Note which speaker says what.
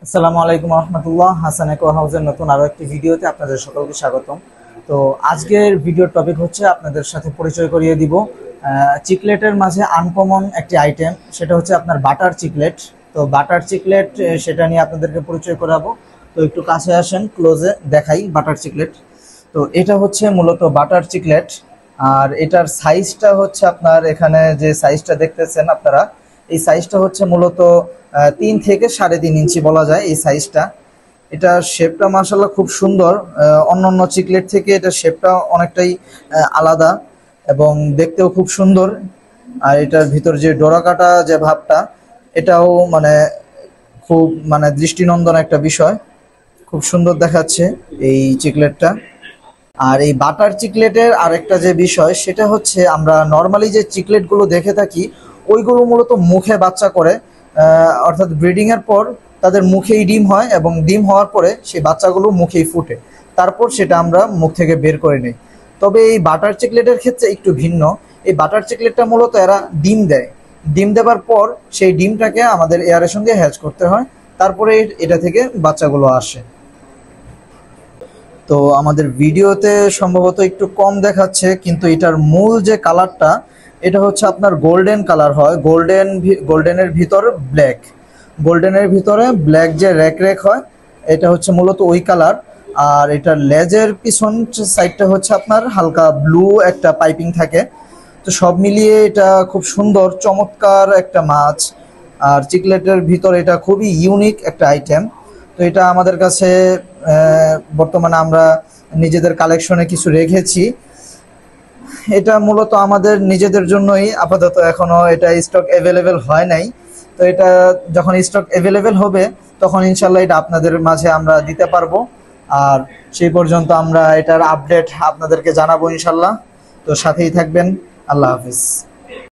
Speaker 1: আসসালামু আলাইকুম রহমতুল্লাহ। হাসান একো হাউসের নতুন আরো একটি ভিডিওতে আপনাদের সকলকে স্বাগতম। তো আজকের ভিডিওর টপিক হচ্ছে আপনাদের সাথে পরিচয় করিয়ে দিব চিকলেটের মাঝে আনকমন একটি আইটেম, সেটা হচ্ছে আপনার বাটার চিকলেট। তো বাটার চিকলেট সেটা নিয়ে আপনাদেরকে পরিচয় করাবো। তো একটু কাছে আসেন, ক্লোজে দেখাই বাটার চিকলেট। তো এটা হচ্ছে মূলত বাটার চিকলেট, আর এটার সাইজটা হচ্ছে আপনার এখানে যে সাইজটা দেখতেছেন আপনারা, এই সাইজটা হচ্ছে মূলত 3 থেকে 3.5 ইঞ্চি বলা যায় এই সাইজটা। এটা শেপটা মাশাআল্লাহ খুব সুন্দর, অন্যান্য চিকলেট থেকে এটা শেপটা অনেকটাই আলাদা এবং দেখতেও খুব সুন্দর। আর এটার ভিতর যে ডোরা কাটা যে ভাবটা, এটাও খুব দৃষ্টিনন্দন একটা বিষয়, খুব সুন্দর দেখাচ্ছে এই চিকলেটটা। আর এই বাটার চিকলেটের আরেকটা যে বিষয়, সেটা হচ্ছে আমরা নর্মালি যে চিকলেটগুলো দেখে থাকি ওইগুলো মূলত মুখে বাচ্চা করে, অর্থাৎ ব্রিডিং এর পর তাদের মুখেই ডিম হয় এবং ডিম হওয়ার পরে সেই বাচ্চাগুলো মুখেই ফুটে, তারপর সেটা আমরা মুখ থেকে বের করে নিই। তবে এই বাটার চিকলেটের ক্ষেত্রে একটু ভিন্ন। এই বাটার চিকলেটটা মূলত এরা ডিম দেয়, ডিম দেওয়ার পর সেই ডিমটাকে আমাদের এয়ারের সঙ্গে হ্যাচ করতে হয়, তারপরে এটা থেকে বাচ্চাগুলো আসে। তো আমাদের ভিডিওতে সম্ভবত একটু কম দেখাচ্ছে, কিন্তু এটার মূল যে কালারটা, এটা হচ্ছে আপনার গোল্ডেন কালার হয়। গোল্ডেনের ভিতরে ব্ল্যাক, গোল্ডেনের ভিতরে ব্ল্যাক যে রেক রেক হয়, এটা হচ্ছে মূলত ওই কালার। আর এটার লেজের পিছন সাইডটা হচ্ছে আপনার হালকা ব্লু একটা পাইপিং থাকে। তো সব মিলিয়ে এটা খুব সুন্দর চমৎকার একটা মাছ। আর চিকলেটের ভিতর এটা খুবই ইউনিক একটা আইটেম। তো এটা আমাদের কাছে বর্তমানে আমরা নিজেদের কালেকশনে কিছু রেখেছি। এটা মূলত আমাদের নিজেদের জন্যই আপাতত, এখনো এটা স্টক অ্যাভেলেবেল হয় নাই। তো এটা যখন স্টক অ্যাভেলেবেল হবে তখন ইনশাল্লাহ এটা আপনাদের মাঝে আমরা দিতে পারবো। আর সেই পর্যন্ত আমরা এটার আপডেট আপনাদেরকে জানাবো ইনশাল্লাহ। তো সাথেই থাকবেন। আল্লাহ হাফিজ।